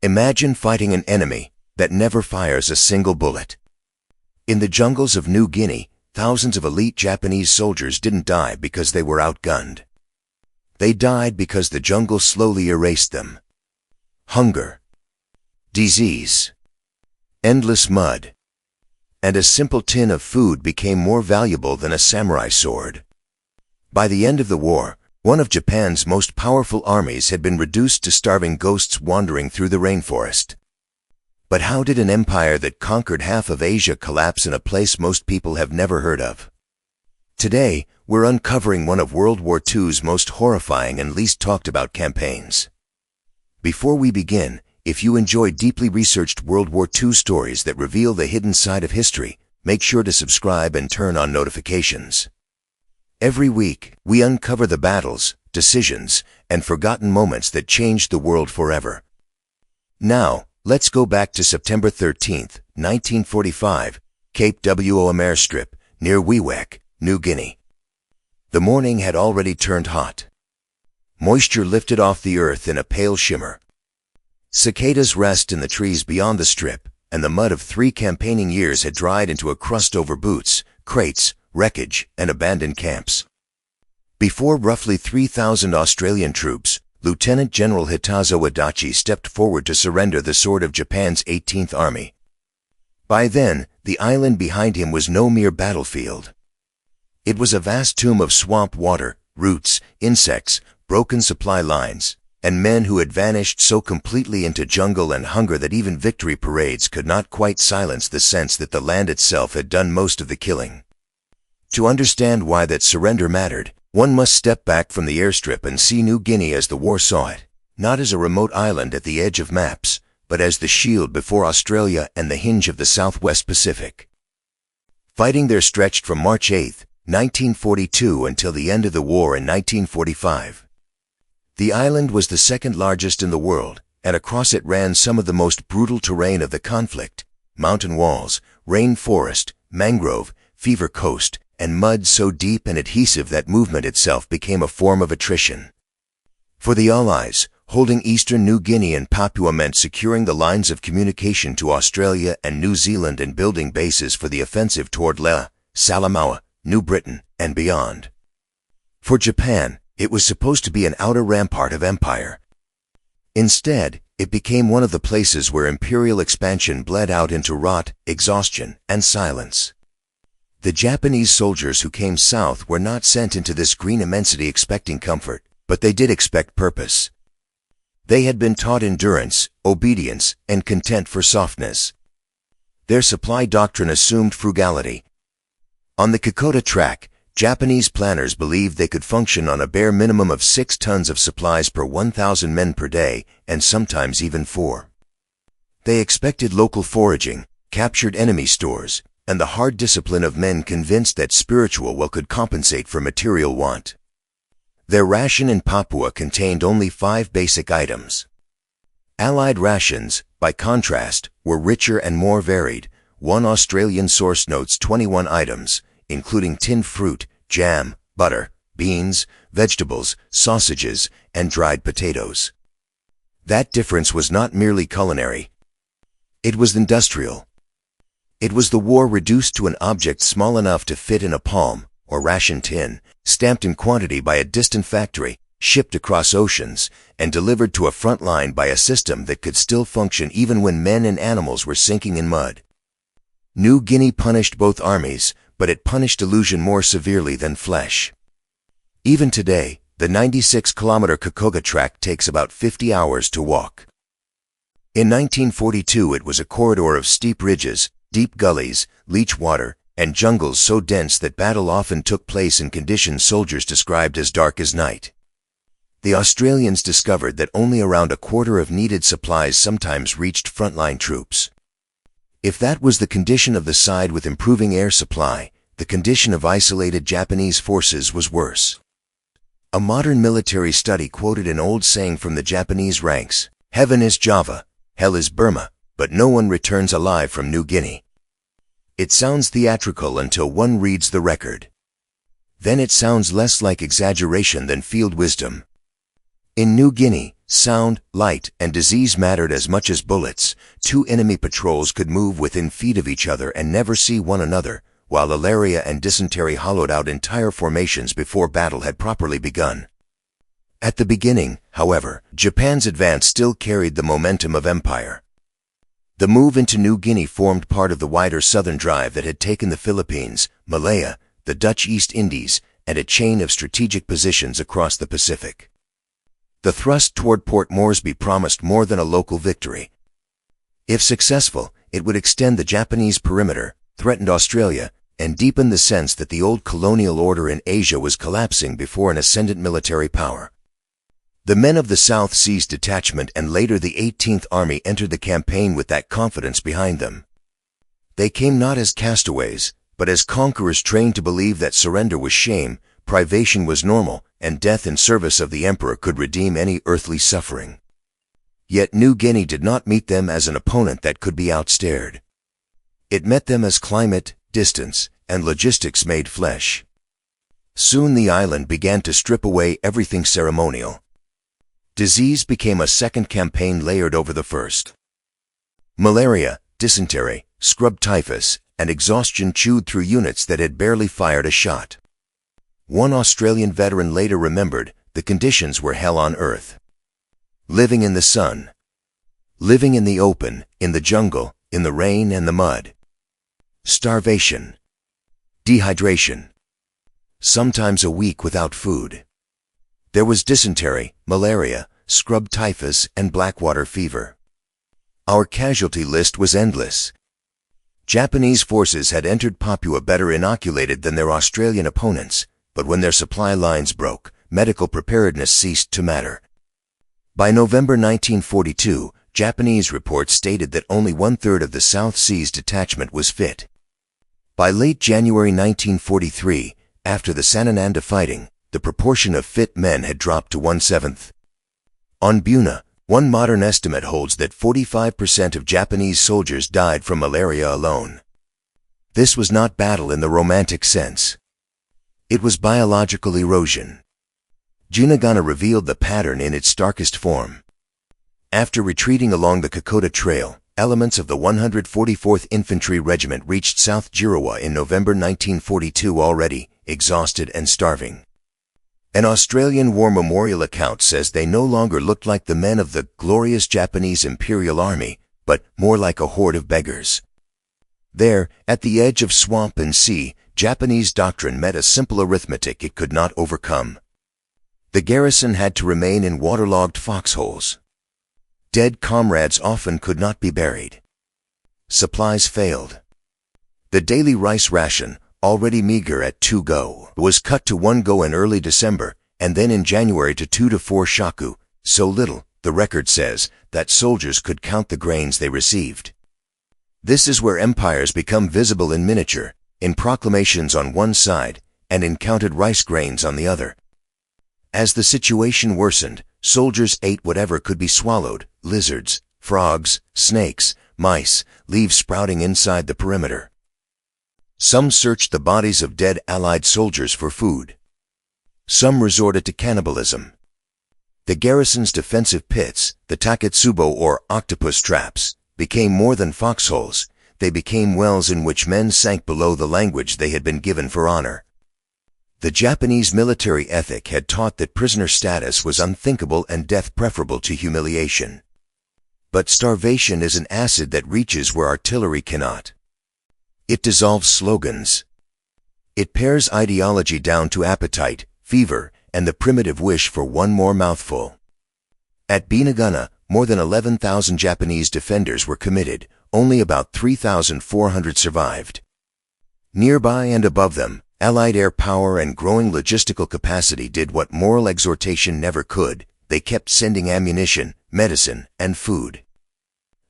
Imagine fighting an enemy that never fires a single bullet. In the jungles of New Guinea, thousands of elite Japanese soldiers didn't die because they were outgunned. They died because the jungle slowly erased them. Hunger, disease, endless mud, and a simple tin of food became more valuable than a samurai sword. By the end of the war, one of Japan's most powerful armies had been reduced to starving ghosts wandering through the rainforest. But how did an empire that conquered half of Asia collapse in a place most people have never heard of? Today, we're uncovering one of World War II's most horrifying and least talked about campaigns. Before we begin, if you enjoy deeply researched World War II stories that reveal the hidden side of history, make sure to subscribe and turn on notifications. Every week, we uncover the battles, decisions, and forgotten moments that changed the world forever. Now, let's go back to September 13, 1945, Cape Wewak airstrip, near Wewak, New Guinea. The morning had already turned hot. Moisture lifted off the earth in a pale shimmer. Cicadas rest in the trees beyond the strip, and the mud of 3 campaigning years had dried into a crust over boots, crates, wreckage, and abandoned camps. Before roughly 3,000 Australian troops, Lieutenant General Hatazo Adachi stepped forward to surrender the sword of Japan's 18th Army. By then, the island behind him was no mere battlefield. It was a vast tomb of swamp water, roots, insects, broken supply lines, and men who had vanished so completely into jungle and hunger that even victory parades could not quite silence the sense that the land itself had done most of the killing. To understand why that surrender mattered, one must step back from the airstrip and see New Guinea as the war saw it, not as a remote island at the edge of maps, but as the shield before Australia and the hinge of the Southwest Pacific. Fighting there stretched from March 8, 1942 until the end of the war in 1945. The island was the second largest in the world, and across it ran some of the most brutal terrain of the conflict: mountain walls, rain forest, mangrove, fever coast, and mud so deep and adhesive that movement itself became a form of attrition. For the Allies, holding eastern New Guinea and Papua meant securing the lines of communication to Australia and New Zealand and building bases for the offensive toward Leh, Salamaua, New Britain, and beyond. For Japan, it was supposed to be an outer rampart of empire. Instead, it became one of the places where imperial expansion bled out into rot, exhaustion, and silence. The Japanese soldiers who came south were not sent into this green immensity expecting comfort, but they did expect purpose. They had been taught endurance, obedience, and content for softness. Their supply doctrine assumed frugality. On the Kokoda track, Japanese planners believed they could function on a bare minimum of 6 tons of supplies per 1,000 men per day, and sometimes even 4. They expected local foraging, captured enemy stores, and the hard discipline of men convinced that spiritual will could compensate for material want. Their ration in Papua contained only 5 basic items. Allied rations, by contrast, were richer and more varied. One Australian source notes 21 items, including tinned fruit, jam, butter, beans, vegetables, sausages, and dried potatoes. That difference was not merely culinary. It was industrial. It was the war reduced to an object small enough to fit in a palm, or ration tin, stamped in quantity by a distant factory, shipped across oceans, and delivered to a front line by a system that could still function even when men and animals were sinking in mud. New Guinea punished both armies, but it punished illusion more severely than flesh. Even today, the 96-kilometer Kokoda track takes about 50 hours to walk. In 1942, it was a corridor of steep ridges, deep gullies, leech water, and jungles so dense that battle often took place in conditions soldiers described as dark as night. The Australians discovered that only around a quarter of needed supplies sometimes reached frontline troops. If that was the condition of the side with improving air supply, the condition of isolated Japanese forces was worse. A modern military study quoted an old saying from the Japanese ranks: "Heaven is Java, hell is Burma, but no one returns alive from New Guinea." It sounds theatrical until one reads the record. Then it sounds less like exaggeration than field wisdom. In New Guinea, Sound, light, and disease mattered as much as bullets. Two enemy patrols could move within feet of each other and never see one another, while malaria and dysentery hollowed out entire formations before battle had properly begun. At the beginning, however, Japan's advance still carried the momentum of empire. The move into New Guinea formed part of the wider southern drive that had taken the Philippines, Malaya, the Dutch East Indies, and a chain of strategic positions across the Pacific. The thrust toward Port Moresby promised more than a local victory. If successful, it would extend the Japanese perimeter, threaten Australia, and deepen the sense that the old colonial order in Asia was collapsing before an ascendant military power. The men of the South Seas Detachment and later the 18th Army entered the campaign with that confidence behind them. They came not as castaways, but as conquerors trained to believe that surrender was shame, privation was normal, and death in service of the emperor could redeem any earthly suffering. Yet New Guinea did not meet them as an opponent that could be outstared. It met them as climate, distance, and logistics made flesh. Soon the island began to strip away everything ceremonial. Disease became a second campaign layered over the first. Malaria, dysentery, scrub typhus, and exhaustion chewed through units that had barely fired a shot. One Australian veteran later remembered, the conditions were hell on earth. Living in the sun. Living in the open, in the jungle, in the rain and the mud. Starvation. Dehydration. Sometimes a week without food. There was dysentery, malaria, scrub typhus, and blackwater fever. Our casualty list was endless. Japanese forces had entered Papua better inoculated than their Australian opponents, but when their supply lines broke, medical preparedness ceased to matter. By November 1942, Japanese reports stated that only one-third of the South Seas Detachment was fit. By late January 1943, after the Sanananda fighting, the proportion of fit men had dropped to 1/7. On Buna, one modern estimate holds that 45% of Japanese soldiers died from malaria alone. This was not battle in the romantic sense. It was biological erosion. Buna-Gona revealed the pattern in its starkest form. After retreating along the Kokoda Trail, elements of the 144th Infantry Regiment reached South Jirawa in November 1942 already exhausted and starving. An Australian war memorial account says they no longer looked like the men of the glorious Japanese Imperial Army, but more like a horde of beggars. There, at the edge of swamp and sea, Japanese doctrine met a simple arithmetic it could not overcome. The garrison had to remain in waterlogged foxholes. Dead comrades often could not be buried. Supplies failed. The daily rice ration, already meager at 2 go, was cut to 1 go in early December, and then in January to 2 to 4 shaku, so little, the record says, that soldiers could count the grains they received. This is where empires become visible in miniature, in proclamations on one side, and in counted rice grains on the other. As the situation worsened, soldiers ate whatever could be swallowed, lizards, frogs, snakes, mice, leaves sprouting inside the perimeter. Some searched the bodies of dead Allied soldiers for food. Some resorted to cannibalism. The garrison's defensive pits, the taketsubo or octopus traps, became more than foxholes. They became wells in which men sank below the language they had been given for honor. The Japanese military ethic had taught that prisoner status was unthinkable and death preferable to humiliation. But starvation is an acid that reaches where artillery cannot. It dissolves slogans. It pares ideology down to appetite, fever, and the primitive wish for one more mouthful. At Buna-Gona, more than 11,000 Japanese defenders were committed. Only about 3,400 survived. Nearby and above them, Allied air power and growing logistical capacity did what moral exhortation never could. They kept sending ammunition, medicine, and food.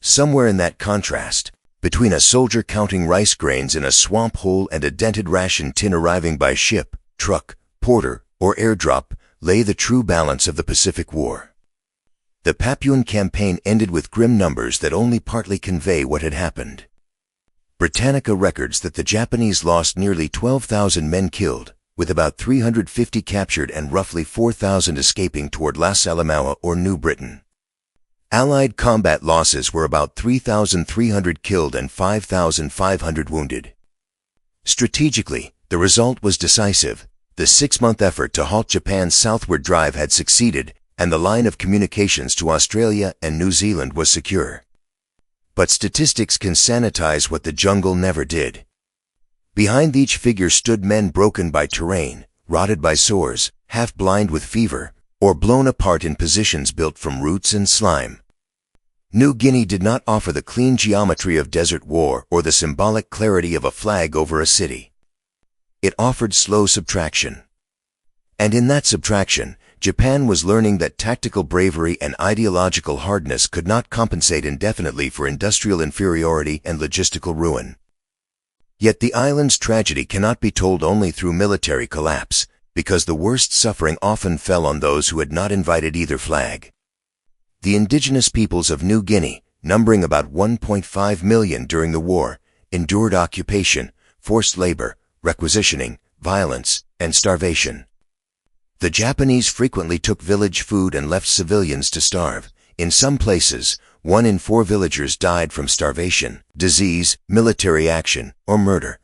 Somewhere in that contrast, between a soldier counting rice grains in a swamp hole and a dented ration tin arriving by ship, truck, porter, or airdrop, lay the true balance of the Pacific War. The Papuan campaign ended with grim numbers that only partly convey what had happened. Britannica records that the Japanese lost nearly 12,000 men killed, with about 350 captured and roughly 4,000 escaping toward La Salamaua or New Britain. Allied combat losses were about 3,300 killed and 5,500 wounded. Strategically, the result was decisive. The 6-month effort to halt Japan's southward drive had succeeded, and the line of communications to Australia and New Zealand was secure. But statistics can sanitize what the jungle never did. Behind each figure stood men broken by terrain, rotted by sores, half-blind with fever, or blown apart in positions built from roots and slime. New Guinea did not offer the clean geometry of desert war or the symbolic clarity of a flag over a city. It offered slow subtraction. And in that subtraction, Japan was learning that tactical bravery and ideological hardness could not compensate indefinitely for industrial inferiority and logistical ruin. Yet the island's tragedy cannot be told only through military collapse, because the worst suffering often fell on those who had not invited either flag. The indigenous peoples of New Guinea, numbering about 1.5 million during the war, endured occupation, forced labor, requisitioning, violence, and starvation. The Japanese frequently took village food and left civilians to starve. In some places, 1 in 4 villagers died from starvation, disease, military action, or murder.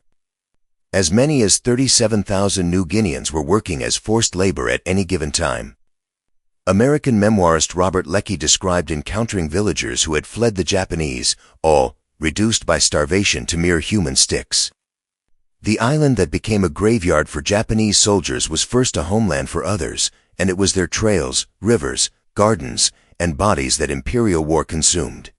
As many as 37,000 New Guineans were working as forced labor at any given time. American memoirist Robert Leckie described encountering villagers who had fled the Japanese, all reduced by starvation to mere human sticks. The island that became a graveyard for Japanese soldiers was first a homeland for others, and it was their trails, rivers, gardens, and bodies that imperial war consumed.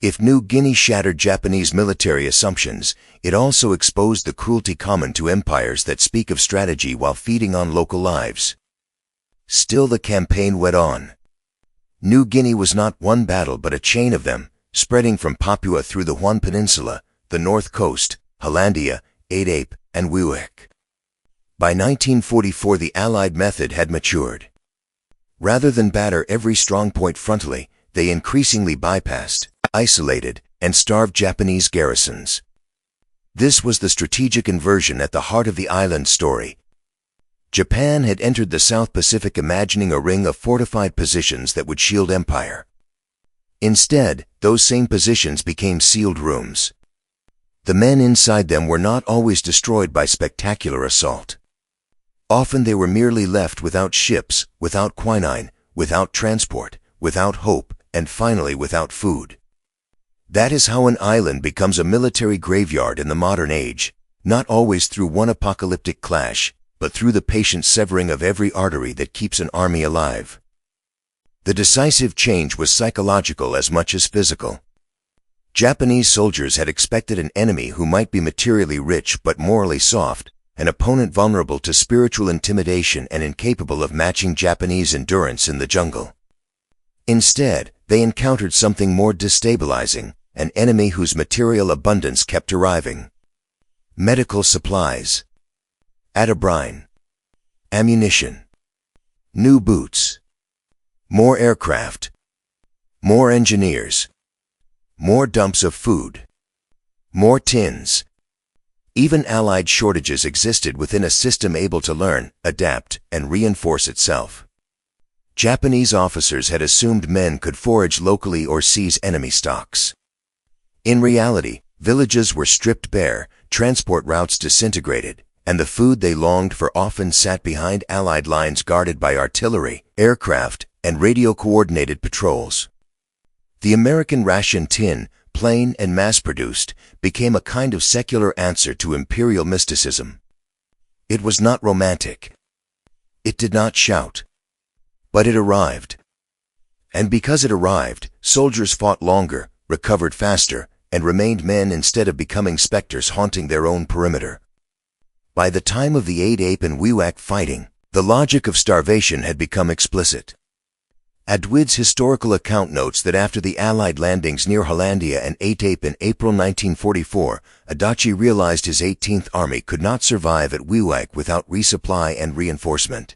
If New Guinea shattered Japanese military assumptions, it also exposed the cruelty common to empires that speak of strategy while feeding on local lives. Still the campaign went on. New Guinea was not one battle but a chain of them, spreading from Papua through the Huon Peninsula, the North Coast, Hollandia, Aitape, and Wewak. By 1944 the Allied method had matured. Rather than batter every strong point frontally, they increasingly bypassed, isolated, and starved Japanese garrisons. This was the strategic inversion at the heart of the island story. Japan had entered the South Pacific imagining a ring of fortified positions that would shield empire. Instead, those same positions became sealed rooms. The men inside them were not always destroyed by spectacular assault. Often they were merely left without ships, without quinine, without transport, without hope, and finally without food. That is how an island becomes a military graveyard in the modern age, not always through one apocalyptic clash, but through the patient severing of every artery that keeps an army alive. The decisive change was psychological as much as physical. Japanese soldiers had expected an enemy who might be materially rich but morally soft, an opponent vulnerable to spiritual intimidation and incapable of matching Japanese endurance in the jungle. Instead, they encountered something more destabilizing, an enemy whose material abundance kept arriving. Medical supplies, atabrine, ammunition, new boots, more aircraft, more engineers, more dumps of food, more tins. Even Allied shortages existed within a system able to learn, adapt, and reinforce itself. Japanese officers had assumed men could forage locally or seize enemy stocks. In reality, villages were stripped bare, transport routes disintegrated, and the food they longed for often sat behind Allied lines guarded by artillery, aircraft, and radio-coordinated patrols. The American ration tin, plain and mass-produced, became a kind of secular answer to imperial mysticism. It was not romantic. It did not shout. But it arrived. And because it arrived, soldiers fought longer, recovered faster, and remained men instead of becoming specters haunting their own perimeter. By the time of the Aitape and Wewak fighting, the logic of starvation had become explicit. Adwid's historical account notes that after the Allied landings near Hollandia and Aitape in April 1944, Adachi realized his 18th Army could not survive at Wewak without resupply and reinforcement.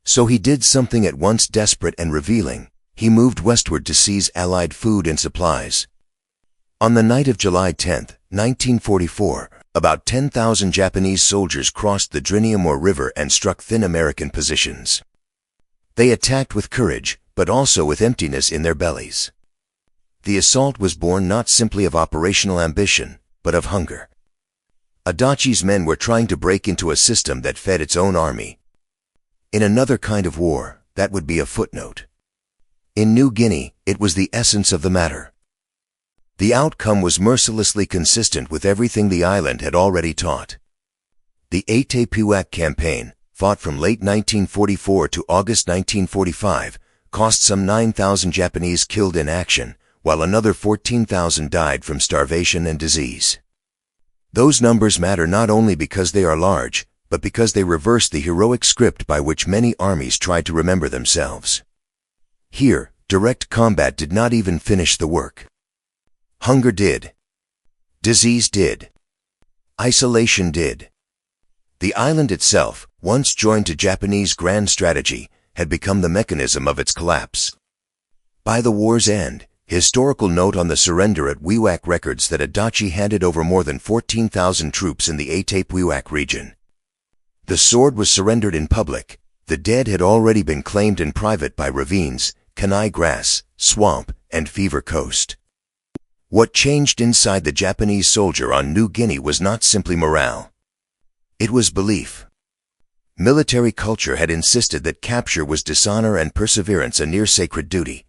So he did something at once desperate and revealing. He moved westward to seize Allied food and supplies. On the night of July 10, 1944, about 10,000 Japanese soldiers crossed the Guinea River and struck thin American positions. They attacked with courage, but also with emptiness in their bellies. The assault was born not simply of operational ambition, but of hunger. Adachi's men were trying to break into a system that fed its own army. In another kind of war, that would be a footnote. In New Guinea, it was the essence of the matter. The outcome was mercilessly consistent with everything the island had already taught. The Aitape campaign, fought from late 1944 to August 1945, cost some 9,000 Japanese killed in action, while another 14,000 died from starvation and disease. Those numbers matter not only because they are large, but because they reverse the heroic script by which many armies tried to remember themselves. Here, direct combat did not even finish the work. Hunger did. Disease did. Isolation did. The island itself, once joined to Japanese grand strategy, had become the mechanism of its collapse. By the war's end, historical note on the surrender at Wewak records that Adachi handed over more than 14,000 troops in the Aitape region. The sword was surrendered in public. The dead had already been claimed in private by ravines, kanai grass, swamp, and fever coast. What changed inside the Japanese soldier on New Guinea was not simply morale. It was belief. Military culture had insisted that capture was dishonor and perseverance a near-sacred duty.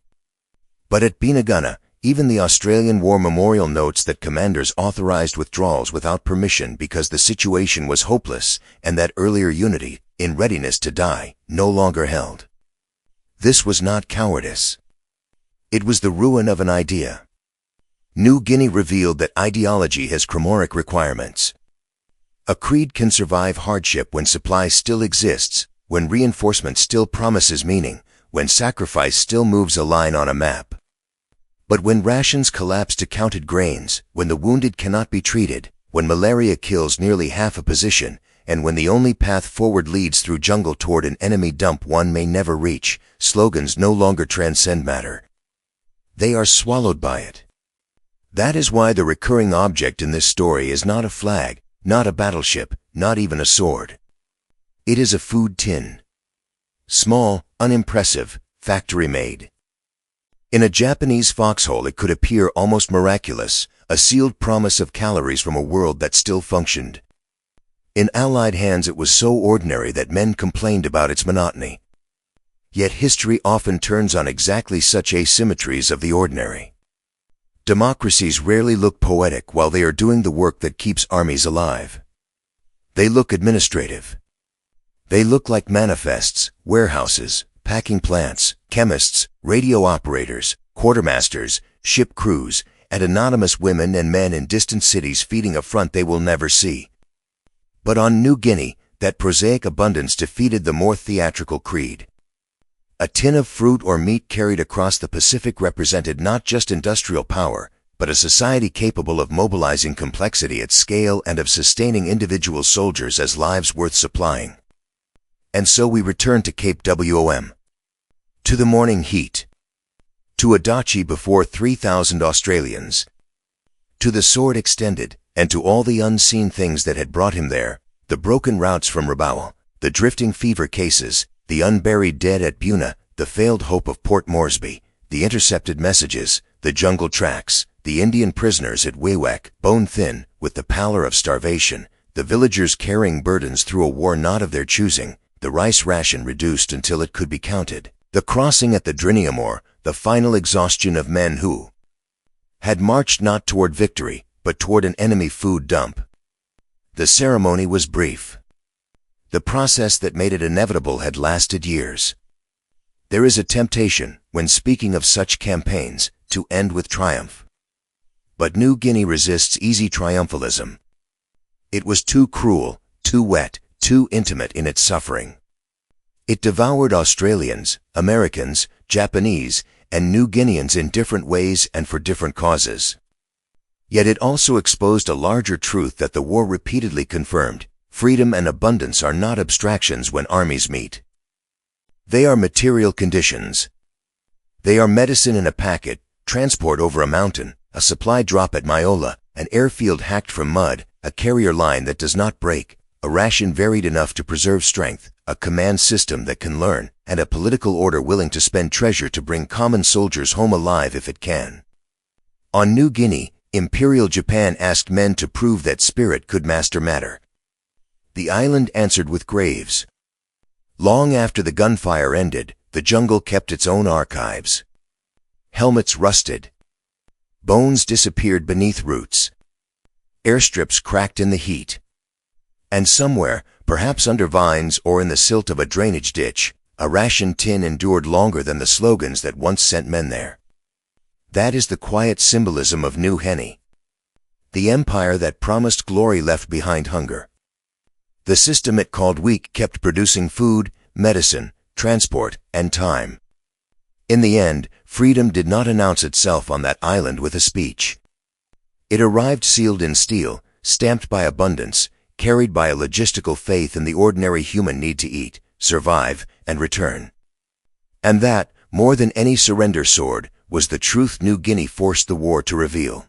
But at Buna-Gona, even the Australian War Memorial notes that commanders authorized withdrawals without permission because the situation was hopeless and that earlier unity, in readiness to die, no longer held. This was not cowardice. It was the ruin of an idea. New Guinea revealed that ideology has chromoric requirements. A creed can survive hardship when supply still exists, when reinforcement still promises meaning, when sacrifice still moves a line on a map. But when rations collapse to counted grains, when the wounded cannot be treated, when malaria kills nearly half a position, and when the only path forward leads through jungle toward an enemy dump one may never reach, slogans no longer transcend matter. They are swallowed by it. That is why the recurring object in this story is not a flag, not a battleship, not even a sword. It is a food tin. Small, unimpressive, factory-made. In a Japanese foxhole it could appear almost miraculous, a sealed promise of calories from a world that still functioned. In Allied hands it was so ordinary that men complained about its monotony. Yet history often turns on exactly such asymmetries of the ordinary. Democracies rarely look poetic while they are doing the work that keeps armies alive. They look administrative. They look like manifests, warehouses, packing plants, chemists, radio operators, quartermasters, ship crews, and anonymous women and men in distant cities feeding a front they will never see. But on New Guinea, that prosaic abundance defeated the more theatrical creed. A tin of fruit or meat carried across the Pacific represented not just industrial power, but a society capable of mobilizing complexity at scale and of sustaining individual soldiers as lives worth supplying. And so we return to Cape Wom. To the morning heat. To Adachi before 3,000 Australians. To the sword extended, and to all the unseen things that had brought him there, the broken routes from Rabaul, the drifting fever cases, the unburied dead at Buna, the failed hope of Port Moresby, the intercepted messages, the jungle tracks, the Indian prisoners at Wewak, bone-thin, with the pallor of starvation, the villagers carrying burdens through a war not of their choosing, the rice ration reduced until it could be counted, the crossing at the Guinea, the final exhaustion of men who had marched not toward victory, but toward an enemy food dump. The ceremony was brief. The process that made it inevitable had lasted years. There is a temptation, when speaking of such campaigns, to end with triumph. But New Guinea resists easy triumphalism. It was too cruel, too wet, too intimate in its suffering. It devoured Australians, Americans, Japanese, and New Guineans in different ways and for different causes. Yet it also exposed a larger truth that the war repeatedly confirmed: freedom and abundance are not abstractions when armies meet. They are material conditions. They are medicine in a packet, transport over a mountain, a supply drop at Myola, an airfield hacked from mud, a carrier line that does not break, a ration varied enough to preserve strength, a command system that can learn, and a political order willing to spend treasure to bring common soldiers home alive if it can. On New Guinea, Imperial Japan asked men to prove that spirit could master matter. The island answered with graves. Long after the gunfire ended, the jungle kept its own archives. Helmets rusted. Bones disappeared beneath roots. Airstrips cracked in the heat. And somewhere, perhaps under vines or in the silt of a drainage ditch, a ration tin endured longer than the slogans that once sent men there. That is the quiet symbolism of New Guinea. The empire that promised glory left behind hunger. The system it called weak kept producing food, medicine, transport, and time. In the end, freedom did not announce itself on that island with a speech. It arrived sealed in steel, stamped by abundance, carried by a logistical faith in the ordinary human need to eat, survive, and return. And that, more than any surrender sword, was the truth New Guinea forced the war to reveal.